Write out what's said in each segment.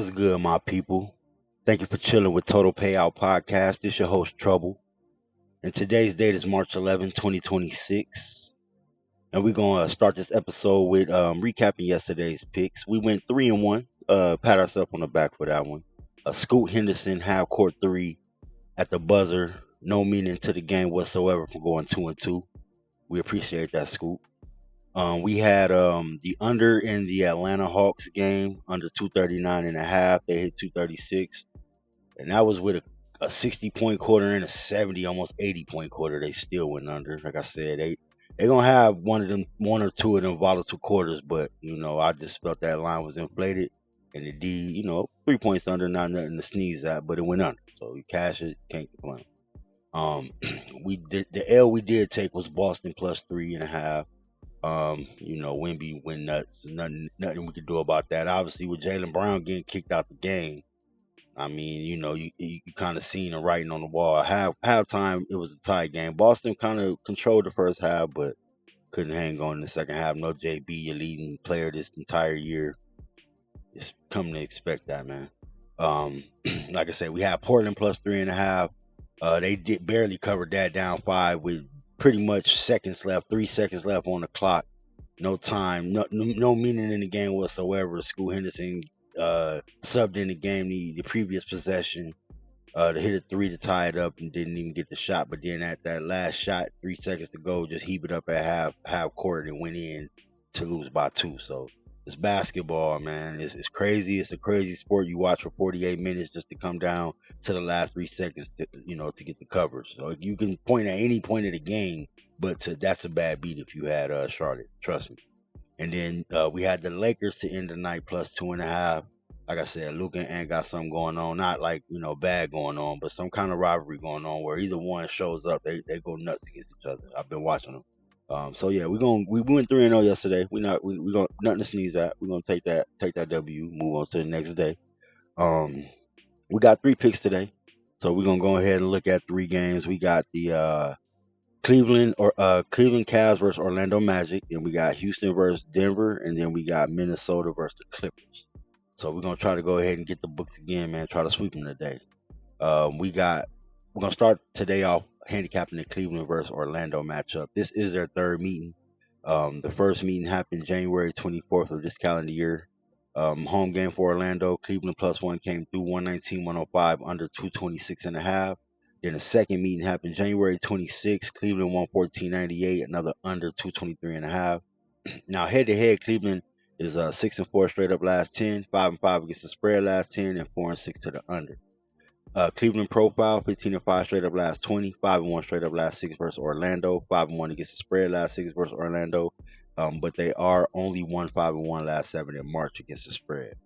What's good, my people? Thank you for chilling with Total Payout Podcast. This your host, Trouble. And today's date is March 11, 2026. And we're going to start this episode with recapping yesterday's picks. We went 3-1. Pat ourselves on the back for that one. Scoot Henderson, half court three at the buzzer. No meaning to the game whatsoever for going 2-2. We appreciate that, Scoot. We had the under in the Atlanta Hawks game, under 239 and a half. They hit 236. And that was with a 60-point quarter and a 70, almost 80-point quarter. They still went under. Like I said, they gonna have one or two of them volatile quarters, but I just felt that line was inflated, and the D, 3 points under, not nothing to sneeze at, but it went under. So you cash it, can't complain. We did the L we did take was Boston plus 3.5. Wemby went nuts. Nothing we could do about that. Obviously, with Jaylen Brown getting kicked out the game, I mean, you kind of seen the writing on the wall. Halftime, it was a tight game. Boston kind of controlled the first half, but couldn't hang on in the second half. No JB, your leading player this entire year. Just come to expect that, man. Like I said, we had Portland plus 3.5. They did barely cover that, down 5 with pretty much 3 seconds left on the clock. No time, no meaning in the game whatsoever. Scoot Henderson subbed in the game the previous possession to hit a 3 to tie it up and didn't even get the shot. But then at that last shot, 3 seconds to go, just heave it up at half court and went in to lose by 2. So it's basketball, man. It's crazy. It's a crazy sport. You watch for 48 minutes just to come down to the last 3 seconds to get the coverage. So you can point at any point of the game, but that's a bad beat if you had Charlotte. Trust me. And then we had the Lakers to end the night plus 2.5. Like I said, Luka and Ant got something going on. Not like, bad going on, but some kind of rivalry going on where either one shows up, they go nuts against each other. I've been watching them. So yeah, we went 3-0 yesterday. We going nothing to sneeze at. We're gonna take that W, move on to the next day. We got 3 picks today. So we're gonna go ahead and look at 3 games. We got the Cleveland Cavs versus Orlando Magic, and we got Houston versus Denver, and then we got Minnesota versus the Clippers. So we're gonna try to go ahead and get the books again, man. Try to sweep them today. We're gonna start today off handicapping the Cleveland versus Orlando matchup. This is their third meeting. The first meeting happened January 24th of this calendar year. Home game for Orlando. Cleveland plus 1 came through 119-105 under 226.5. Then the second meeting happened January 26th. Cleveland won 1498, another under 223.5. Now head to head, Cleveland is 6-4 straight up last 10, 5-5 against the spread last 10, and 4-6 to the under. Cleveland profile 15-5 straight up last 20, 5-1 straight up last 6 versus Orlando, 5-1 against the spread last 6 versus Orlando. But they are only 1-5-1 last 7 in March against the spread.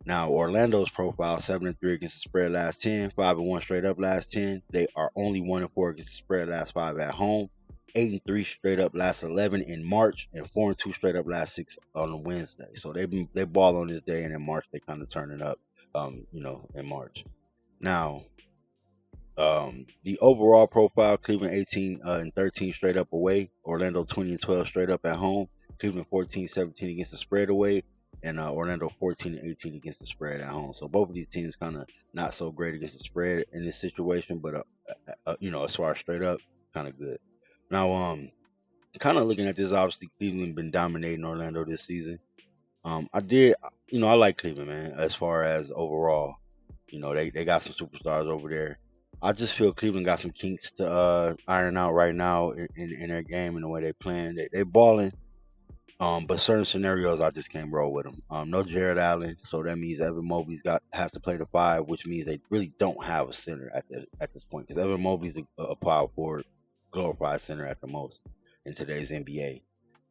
Now, Orlando's profile 7-3 against the spread last 10, 5-1 straight up last 10. They are only 1-4 against the spread last 5 at home, 8-3 straight up last 11 in March, and 4-2 straight up last 6 on Wednesday. So they ball on this day, and in March they kind of turn it up, in March. Now, the overall profile: Cleveland 18-13 straight up away, Orlando 20-12 straight up at home, Cleveland 14-17 against the spread away, and Orlando 14-18 against the spread at home. So both of these teams kind of not so great against the spread in this situation, but as far as straight up, kind of good. Now, kind of looking at this, obviously Cleveland been dominating Orlando this season. I like Cleveland, man. As far as overall, they got some superstars over there. I just feel Cleveland got some kinks to iron out right now in their game and the way they playing. They balling. But certain scenarios I just can't roll with them. No Jared Allen, so that means Evan Mobley's has to play the 5, which means they really don't have a center at this point, because Evan Mobley's a power forward, glorified center at the most in today's NBA.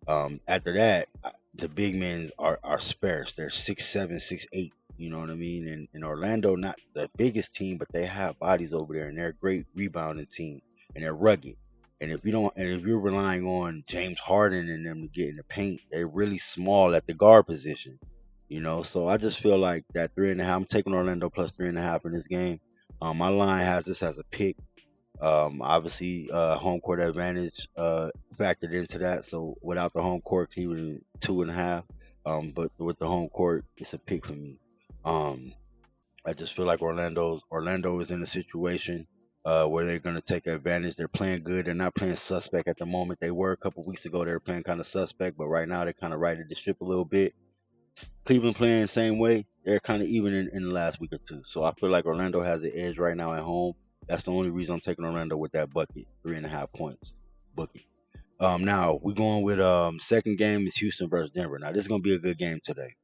After that, the big men are sparse. They're 6'7", 6'8". You know what I mean? And Orlando, not the biggest team, but they have bodies over there, and they're a great rebounding team, and they're rugged. And if you're relying on James Harden and them to get in the paint, they're really small at the guard position. So I just feel like that 3.5. I'm taking Orlando plus 3.5 in this game. My line has this as a pick. Obviously, home court advantage factored into that. So without the home court, Cleveland 2.5. But with the home court, it's a pick for me. Um, I just feel like Orlando is in a situation where they're going to take advantage. They're playing good. They're not playing suspect at the moment. They were a couple weeks ago. They were playing kind of suspect, but right now they're kind of righted the ship a little bit. Cleveland playing the same way. They're kind of even in the last week or two. So I feel like Orlando has the edge right now at home. That's the only reason I'm taking Orlando with that bucket, 3.5 points. Bucket. Now we're going with second game is Houston versus Denver. Now this is gonna be a good game today.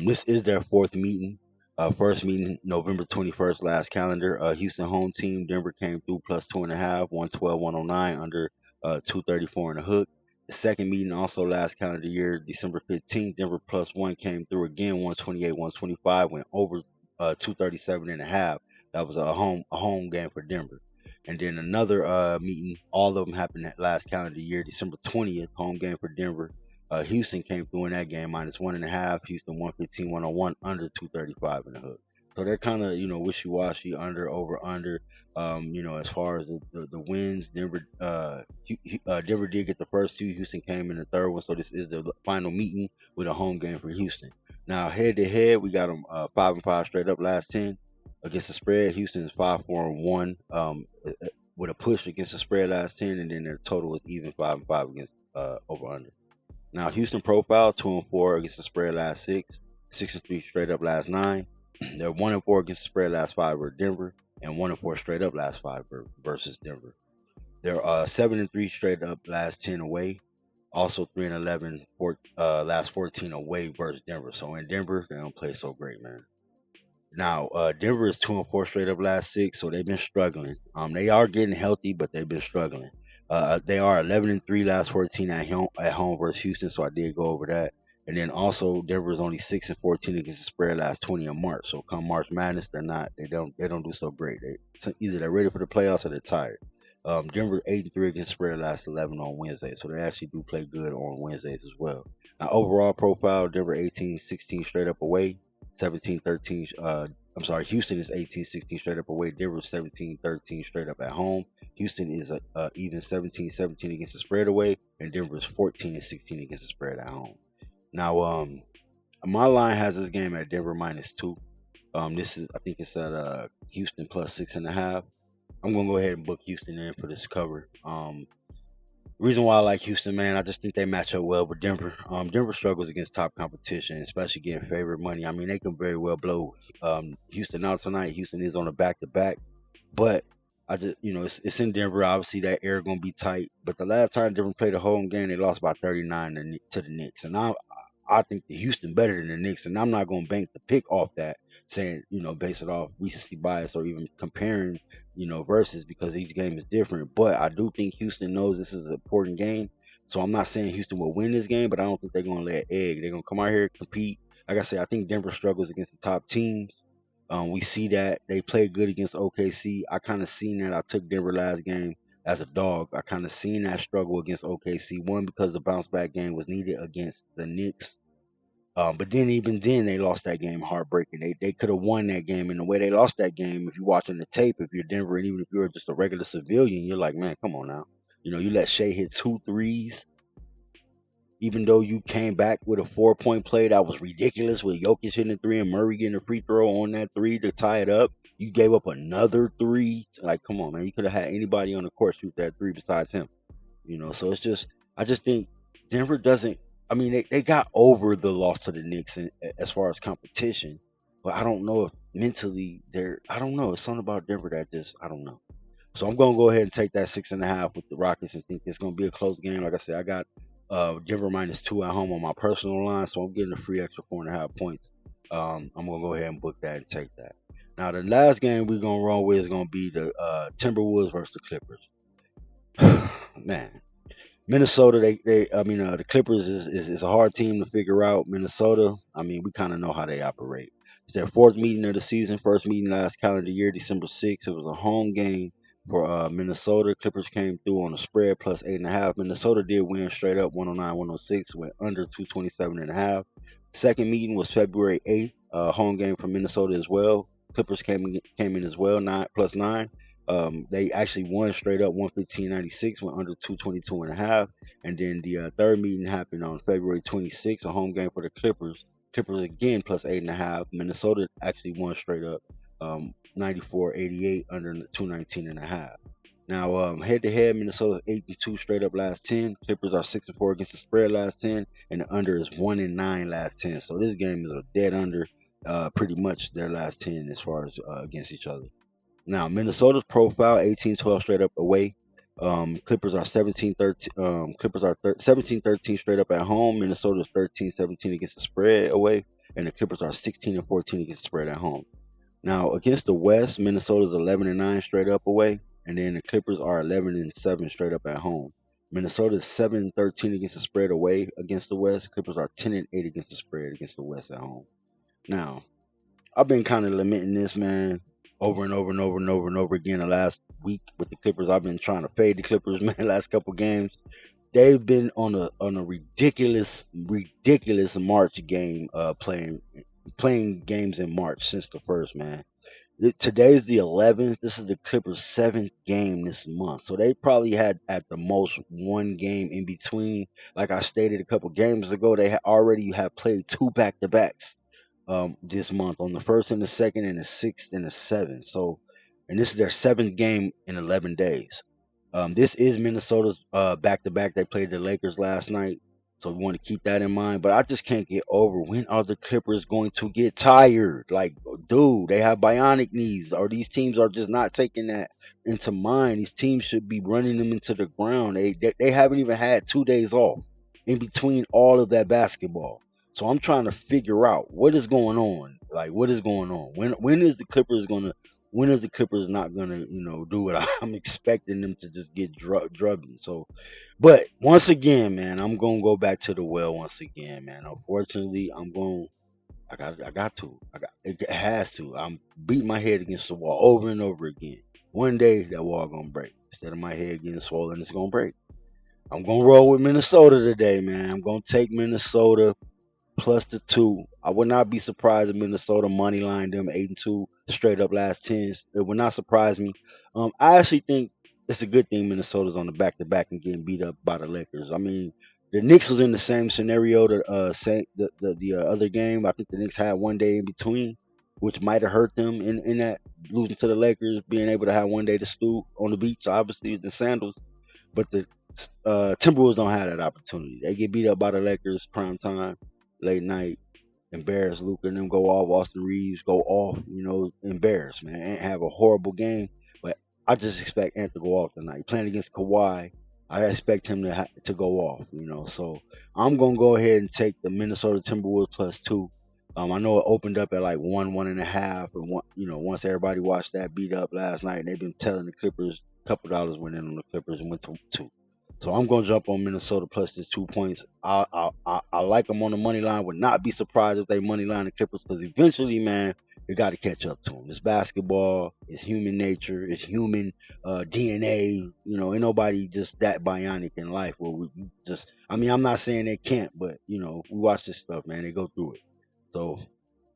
This is their fourth meeting. First meeting November 21st last calendar. Houston home team. Denver came through plus 2.5, 112, 109 under 234 and a hook. The second meeting also last calendar year, December 15th. Denver plus one came through again, 128, 125, went over 237 and a half. That was a home game for Denver. And then another meeting, all of them happened that last calendar year, December 20th, home game for Denver. Houston came through in that game minus 1.5. Houston 115, 101 under 235 in the hook. So they're kind of wishy washy under over under. As far as the wins, Denver did get the first two. Houston came in the third one. So this is the final meeting with a home game for Houston. Now head to head, we got them 5-5 straight up last 10 against the spread. Houston is 5-4-1 with a push against the spread last 10, and then their total is even 5-5 against over under. Now Houston profiles 2-4 against the spread last 6, 6-3 straight up last 9. They're 1-4 against the spread last 5 versus Denver, and 1-4 straight up last 5 versus Denver. They're 7-3 straight up last 10 away. Also 3-11 last 14 away versus Denver. So in Denver, they don't play so great, man. Now, Denver is 2-4 straight up last 6, so they've been struggling. They are getting healthy, but they've been struggling. They are 11-3 last 14 at home versus Houston, so I did go over that. And then also Denver is only 6-14 against the spread last 20 in March. So come March Madness, they don't do so great. Either they're ready for the playoffs or they're tired. Denver 8-3 against the spread last 11 on Wednesday, so they actually do play good on Wednesdays as well. Now overall profile, Denver 18-16 straight up away. 17-13. Houston is 18-16 straight up away. Denver is 17-13 straight up at home. Houston is even 17-17 against the spread away, and Denver is 14-16 against the spread at home. Now, my line has this game at Denver -2. I think it's at Houston plus 6.5. I'm gonna go ahead and book Houston in for this cover. The reason why I like Houston, man, I just think they match up well with Denver. Denver struggles against top competition, especially getting favorite money. I mean, they can very well blow Houston out tonight. Houston is on a back-to-back, but I just, it's in Denver. Obviously, that air gonna be tight. But the last time Denver played a home game, they lost by 39 to the Knicks, and I think the Houston better than the Knicks, and I'm not gonna bank the pick off that, saying base it off recency bias or even comparing versus, because each game is different. But I do think Houston knows this is an important game. So I'm not saying Houston will win this game, but I don't think they're going to let egg. They're going to come out here and compete. Like I said, I think Denver struggles against the top teams. We see that they play good against OKC. I kind of seen that. I took Denver last game as a dog. I kind of seen that struggle against OKC. One, because the bounce back game was needed against the Knicks. But then even then they lost that game heartbreaking. They could have won that game, and the way they lost that game, if you're watching the tape, if you're Denver, and even if you're just a regular civilian, you're like, man, come on now. You let Shea hit 2 threes, even though you came back with a 4-point play that was ridiculous with Jokic hitting a 3 and Murray getting a free throw on that 3 to tie it up. You gave up another 3. Like, come on, man. You could have had anybody on the court shoot that 3 besides him. So it's just, I just think Denver doesn't. I mean, they got over the loss to the Knicks as far as competition, but I don't know if mentally I don't know. It's something about Denver that just, I don't know. So I'm going to go ahead and take that 6.5 with the Rockets and think it's going to be a close game. Like I said, I got Denver -2 at home on my personal line, so I'm getting a free extra 4.5 points. I'm going to go ahead and book that and take that. Now, the last game we're going to run with is going to be the Timberwolves versus the Clippers. Man. Minnesota, the Clippers is a hard team to figure out. Minnesota, I mean, we kind of know how they operate. It's their fourth meeting of the season, first meeting last calendar year, December 6th. It was a home game for Minnesota. Clippers came through on a spread plus 8.5. Minnesota did win straight up 109-106, went under 227.5. Second meeting was February 8th, home game for Minnesota as well. Clippers came in as well, plus 9. They actually won straight up 115.96, went under 222.5. And then the third meeting happened on February 26th, a home game for the Clippers. Clippers again plus 8.5. Minnesota actually won straight up, 94-88 under 219.5. Now, head to head, Minnesota 8-2 straight up last 10. Clippers are 6-4 against the spread last 10, and the under is 1-9 last 10. So this game is a dead under, pretty much their last 10 as far as against each other. Now, Minnesota's profile 18-12 straight up away. Clippers are 17-13. Clippers are 17-13 straight up at home. Minnesota's 13-17 against the spread away, and the Clippers are 16-14 against the spread at home. Now, against the West, Minnesota's 11-9 straight up away, and then the Clippers are 11-7 straight up at home. Minnesota's 7-13 against the spread away against the West. Clippers are 10-8 against the spread against the West at home. Now, I've been kind of lamenting this, man, over and over and over and over and over again the last week with the Clippers. I've been trying to fade the Clippers, man, last couple games. They've been on a ridiculous March game, playing games in March since the first, man. Today's the 11th. This is the Clippers' 7th game this month. So they probably had at the most one game in between. Like I stated a couple games ago, they already have played 2 back-to-backs this month, on the 1st and the 2nd and the 6th and the 7th. So, and this is their 7th game in 11 days. This is Minnesota's back-to-back. They played the Lakers last night. So we want to keep that in mind. But I just can't get over, when are the Clippers going to get tired? Like, dude, they have bionic knees, or these teams are just not taking that into mind. These teams should be running them into the ground. They haven't even had 2 days off in between all of that basketball. So I'm trying to figure out what is going on. Like, what is going on? When is the Clippers not gonna, do what I'm expecting them to just get drugging? So, but once again, man, I'm gonna go back to the well once again, man. Unfortunately, it has to. I'm beating my head against the wall over and over again. One day that wall gonna break. Instead of my head getting swollen, it's gonna break. I'm gonna roll with Minnesota today, man. I'm gonna take Minnesota plus the 2. I would not be surprised if Minnesota money lined them 8-2 straight up last 10. It would not surprise me. I actually think it's a good thing Minnesota's on the back-to-back and getting beat up by the Lakers. I mean, the Knicks was in the same scenario the other game. I think the Knicks had 1 day in between, which might have hurt them in that, losing to the Lakers, being able to have 1 day to stew on the beach, obviously with the sandals. But the Timberwolves don't have that opportunity. They get beat up by the Lakers prime time, late night, embarrass Luka and them, go off, Austin Reeves go off, embarrass, man, and have a horrible game. But I just expect Ant to go off tonight. Playing against Kawhi, I expect him to go off, So I'm going to go ahead and take the Minnesota Timberwolves plus 2. I know it opened up at like 1.5, and once everybody watched that beat up last night, and they've been telling the Clippers, a couple dollars went in on the Clippers and went to 2. So I'm going to jump on Minnesota plus this 2 points. I like them on the money line. Would not be surprised if they money line the Clippers, because eventually, man, they got to catch up to them. It's basketball. It's human nature. It's human DNA. Ain't nobody just that bionic in life where we just, I'm not saying they can't, but, we watch this stuff, man. They go through it. So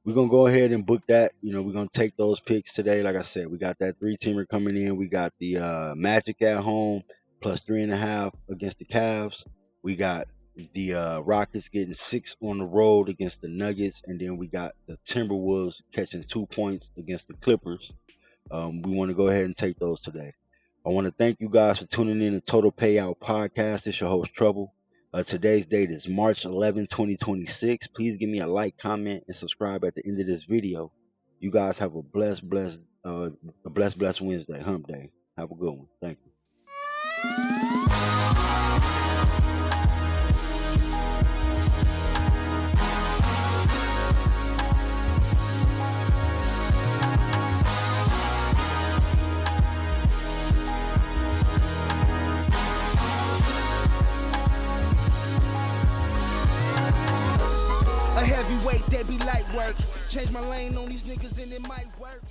we're going to go ahead and book that. We're going to take those picks today. Like I said, we got that 3-teamer coming in. We got the Magic at home, plus 3.5 against the Cavs. We got the Rockets getting 6 on the road against the Nuggets, and then we got the Timberwolves catching 2 points against the Clippers. We want to go ahead and take those today. I want to thank you guys for tuning in to Total Payout Podcast. It's your host, Trouble. Today's date is March 11, 2026. Please give me a like, comment, and subscribe at the end of this video. You guys have a blessed Wednesday, hump day. Have a good one. Thank you. A heavyweight, they be light work. Change my lane on these niggas and it might work.